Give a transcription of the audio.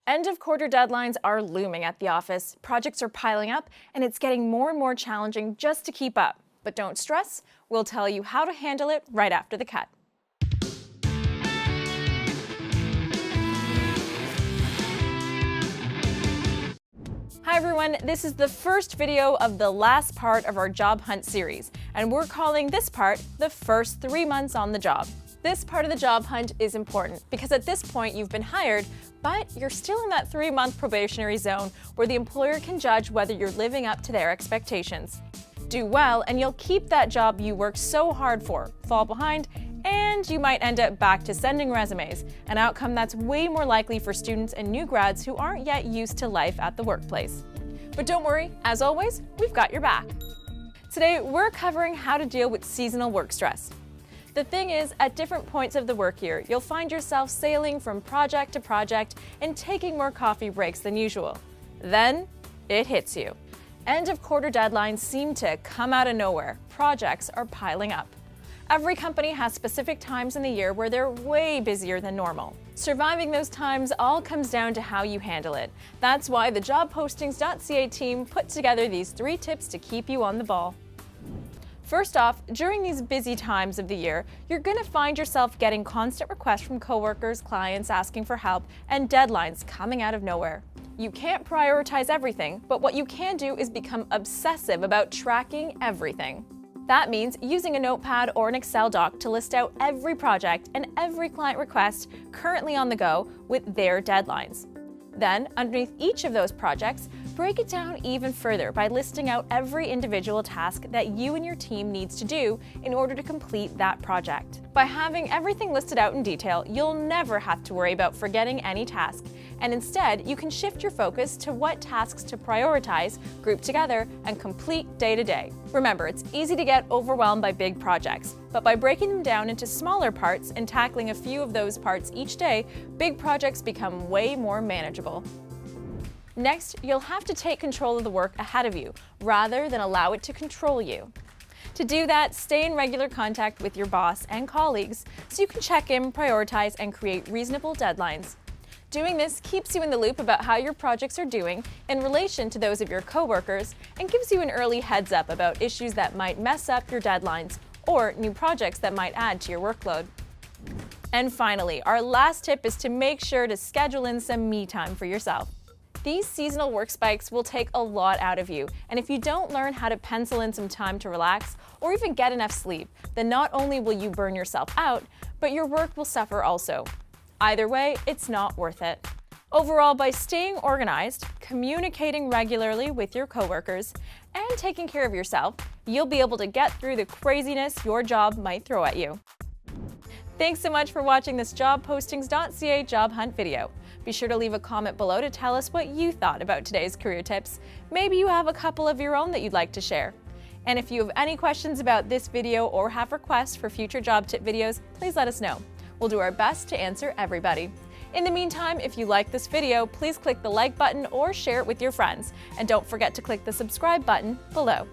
End of quarter deadlines are looming at the office. Projects are piling up, and it's getting more and more challenging just to keep up. But don't stress, we'll tell you how to handle it right after the cut. Hi everyone, this is the first video of the last part of our Job Hunt series, and we're calling this part the first 3 months on the job. This part of the job hunt is important because at this point you've been hired, but you're still in that 3-month probationary zone where the employer can judge whether you're living up to their expectations. Do well and you'll keep that job you worked so hard for. Fall behind, and you might end up back to sending resumes, an outcome that's way more likely for students and new grads who aren't yet used to life at the workplace. But don't worry, as always, we've got your back. Today, we're covering how to deal with seasonal work stress. The thing is, at different points of the work year, you'll find yourself sailing from project to project and taking more coffee breaks than usual. Then, it hits you. End of quarter deadlines seem to come out of nowhere. Projects are piling up. Every company has specific times in the year where they're way busier than normal. Surviving those times all comes down to how you handle it. That's why the Jobpostings.ca team put together these 3 tips to keep you on the ball. First off, during these busy times of the year, you're going to find yourself getting constant requests from coworkers, clients asking for help, and deadlines coming out of nowhere. You can't prioritize everything, but what you can do is become obsessive about tracking everything. That means using a notepad or an Excel doc to list out every project and every client request currently on the go with their deadlines. Then, underneath each of those projects, break it down even further by listing out every individual task that you and your team needs to do in order to complete that project. By having everything listed out in detail, you'll never have to worry about forgetting any task, and instead you can shift your focus to what tasks to prioritize, group together, and complete day to day. Remember, it's easy to get overwhelmed by big projects, but by breaking them down into smaller parts and tackling a few of those parts each day, big projects become way more manageable. Next, you'll have to take control of the work ahead of you, rather than allow it to control you. To do that, stay in regular contact with your boss and colleagues so you can check in, prioritize, and create reasonable deadlines. Doing this keeps you in the loop about how your projects are doing in relation to those of your coworkers and gives you an early heads up about issues that might mess up your deadlines or new projects that might add to your workload. And finally, our last tip is to make sure to schedule in some me time for yourself. These seasonal work spikes will take a lot out of you, and if you don't learn how to pencil in some time to relax or even get enough sleep, then not only will you burn yourself out, but your work will suffer also. Either way, it's not worth it. Overall, by staying organized, communicating regularly with your coworkers, and taking care of yourself, you'll be able to get through the craziness your job might throw at you. Thanks so much for watching this Jobpostings.ca Job Hunt video. Be sure to leave a comment below to tell us what you thought about today's career tips. Maybe you have a couple of your own that you'd like to share. And if you have any questions about this video or have requests for future job tip videos, please let us know. We'll do our best to answer everybody. In the meantime, if you like this video, please click the like button or share it with your friends. And don't forget to click the subscribe button below.